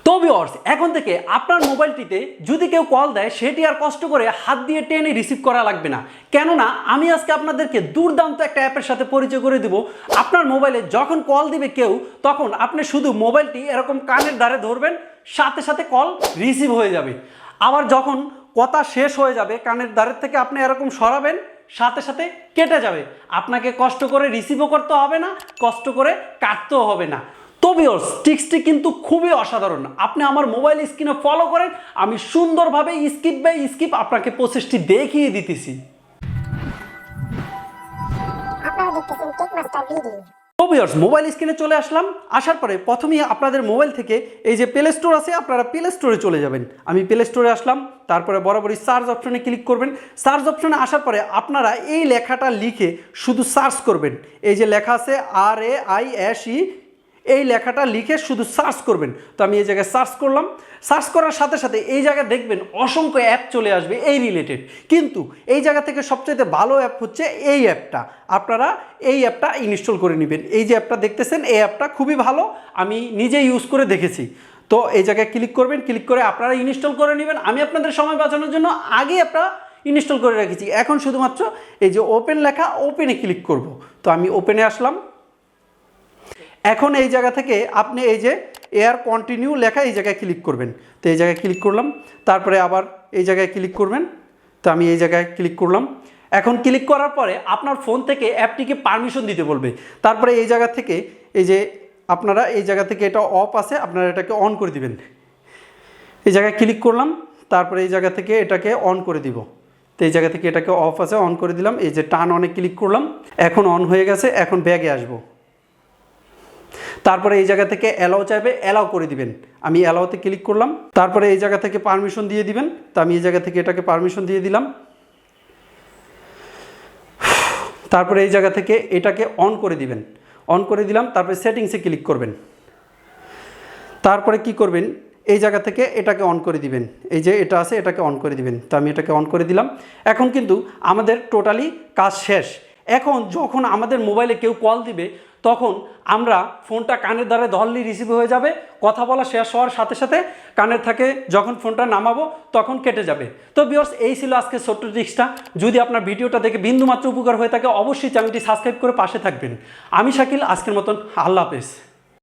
তো ভিউয়ার্স, এখন থেকে আপনার মোবাইলটিতে যদি কেউ কল দেয় সেটি আর কষ্ট করে হাত দিয়ে টেনে রিসিভ করা লাগবে না। কেননা আমি আজকে আপনাদেরকে দুর্দান্ত একটা অ্যাপের সাথে পরিচয় করে দিব। আপনার মোবাইলে যখন কল দিবে কেউ, তখন আপনি শুধু মোবাইলটি এরকম কানের ধারে ধরবেন, সাথে সাথে কল রিসিভ হয়ে যাবে। আবার যখন কথা শেষ হয়ে যাবে কানের ধারের থেকে আপনি এরকম সরাবেন, সাথে সাথে কেটে যাবে। আপনাকে কষ্ট করে রিসিভও করতে হবে না, কষ্ট করে কাটতেও হবে না। তো ভিউয়ার্স, ট্রিক্সটি কিন্তু খুবই অসাধারণ। আপনি আমার মোবাইল স্ক্রিনে ফলো করেন, আমি সুন্দরভাবে স্কিপ বাই স্কিপ আপনাকে প্রসেসটি দেখিয়ে দিতেছি। তো ভিউয়ার্স, মোবাইল স্ক্রিনে চলে আসলাম। আসার পরে প্রথমেই আপনাদের মোবাইল থেকে এই যে প্লে স্টোর আছে, আপনারা প্লে স্টোরে চলে যাবেন। আমি প্লে স্টোরে আসলাম, তারপরে বরাবরই সার্চ অপশনে ক্লিক করবেন। সার্চ অপশনে আসার পরে আপনারা এই লেখাটা লিখে শুধু সার্চ করবেন। এই যে লেখা আছে RAISE, এই লেখাটা লিখে শুধু সার্চ করবেন। তো আমি এই জায়গায় সার্চ করলাম। সার্চ করার সাথে সাথে এই জায়গায় দেখবেন অসংখ্য অ্যাপ চলে আসবে এই রিলেটেড। কিন্তু এই জায়গা থেকে সবচেয়ে ভালো অ্যাপ হচ্ছে এই অ্যাপটা। আপনারা এই অ্যাপটা ইনস্টল করে নেবেন। এই যে অ্যাপটা দেখতেছেন, এই অ্যাপটা খুবই ভালো, আমি নিজে ইউজ করে দেখেছি। তো এই জায়গায় ক্লিক করবেন, ক্লিক করে আপনারা ইনস্টল করে নেবেন। আমি আপনাদের সময় বাঁচানোর জন্য আগে অ্যাপটা ইনস্টল করে রেখেছি। এখন শুধুমাত্র এই যে ওপেন লেখা, ওপেনে ক্লিক করব। তো আমি ওপেনে আসলাম। এখন এই জায়গা থেকে আপনি এই যে এয়ার কন্টিনিউ লেখা, এই জায়গায় ক্লিক করবেন। তো এই জায়গায় ক্লিক করলাম, তারপরে আবার এই জায়গায় ক্লিক করবেন। তো আমি এই জায়গায় ক্লিক করলাম। এখন ক্লিক করার পরে আপনার ফোন থেকে অ্যাপটিকে পারমিশন দিতে বলবে। তারপরে এই জায়গা থেকে এই যে আপনারা এই জায়গা থেকে এটা অফ আছে, আপনারা এটাকে অন করে দিবেন। এই জায়গায় ক্লিক করলাম, তারপরে এই জায়গা থেকে এটাকে অন করে দিব। তো এই জায়গা থেকে এটাকে অফ আছে, অন করে দিলাম। এই যে টার্ন অনে ক্লিক করলাম, এখন অন হয়ে গেছে। এখন ব্যাগে আসবো। তারপরে এই জায়গা থেকে অ্যালাও চাইবে, অ্যালাও করে দিবেন। আমি অ্যালাওতে ক্লিক করলাম। তারপরে এই জায়গা থেকে পারমিশন দিয়ে দিবেন। তো আমি এই জায়গা থেকে এটাকে পারমিশন দিয়ে দিলাম। তারপরে এই জায়গা থেকে এটাকে অন করে দিবেন। অন করে দিলাম, তারপরে সেটিংসে ক্লিক করবেন। তারপরে কি করবেন, এই জায়গা থেকে এটাকে অন করে দিবেন। এই যে এটা আছে, এটাকে অন করে দিবেন। তো আমি এটাকে অন করে দিলাম। এখন কিন্তু আমাদের টোটালি কাজ শেষ। এখন যখন আমাদের মোবাইলে কেউ কল দিবে, তখন আমরা ফোনটা কানের দ্বারা ধরলেই রিসিভ হয়ে যাবে। কথা বলা শেষ হওয়ার সাথে সাথে কানের থেকে যখন ফোনটা নামাবো তখন কেটে যাবে। তো ভিউয়ার্স, এই ছিল আজকে ছোট্ট ট্রিক্সটা। যদি আপনার ভিডিওটা দেখে বিন্দুমাত্র উপকার হয়ে থাকে, অবশ্যই চ্যানেলটি সাবস্ক্রাইব করে পাশে থাকবেন। আমি শাকিল, আজকের মতন আল্লাহ হাফেজ।